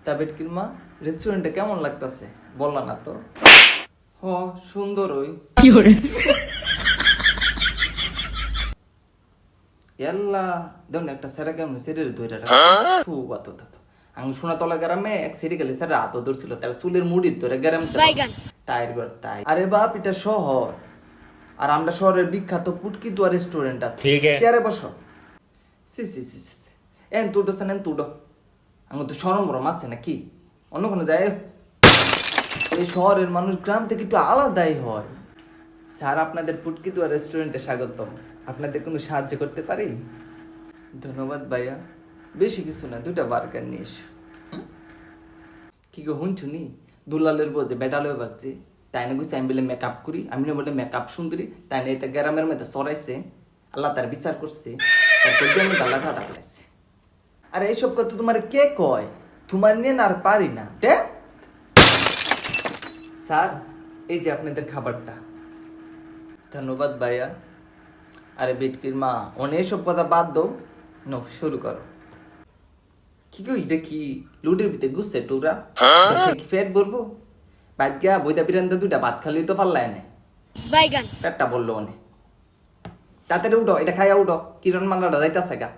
তা বেটকির মা রেস্টুরেন্টে কেমন লাগতেছে বললা না তো? হ সুন্দর ওই এল্লা দেখুন একটা সেরা কেমন সেরের ধরে রাখছে বাত আমি শোনা তলা গ্রামে এক সেরি গেলে স্যার রাত ধরছিল তার চুলের মুড়ি ধরে গ্রাম তাই তাই আরে বাপ এটা শহর আর আমরা শহরের বিখ্যাত পুটকি দুয়া রেস্টুরেন্ট আছে চেয়ারে বসো সি সি সি সি এন তুডো সেন তুডো আমি তো সরম বরম আছে নাকি অন্য কোনো যায় এই শহরের মানুষ গ্রাম থেকে একটু আলাদাই হয় স্যার আপনাদের পুটকি দুয়া রেস্টুরেন্টে স্বাগতম আপনাদের কোনো সাহায্য করতে পারি ধন্যবাদ ভাইয়া বেশি কিছু না দুটা বার্গার নিয়ে এসো কি গো হুনছুনি দুলালের বোঝে বেটাল হয়ে পাচ্ছি তাই না গুছি আমি বলে মেকআপ করি আমি না বলে মেকআপ সুন্দরী তাই না এটা গ্রামের মধ্যে সরাইছে আল্লাহ তার বিচার করছে তারপর যেমন আল্লাহ ঠাটা পড়াইছে আরে এইসব কথা তোমার কে কয় তোমার নিয়ে না আর পারি না স্যার এই যে আপনাদের খাবারটা ধন্যবাদ ভাইয়া আরে বেটকির মা অনেক সব কথা বাদ দাও নো শুরু করো কি গো এটা কি লুডের ভিতরে গুছছে টুরা কি ফেট বলবো বাদ গিয়া বইটা বিরান্দা দুইটা ভাত খালি তো পারলাই না বাইগান পেটটা বললো অনেক তাড়াতাড়ি উঠো এটা খাইয়া উঠো কিরণ মাল্লাটা যাইতাছে গা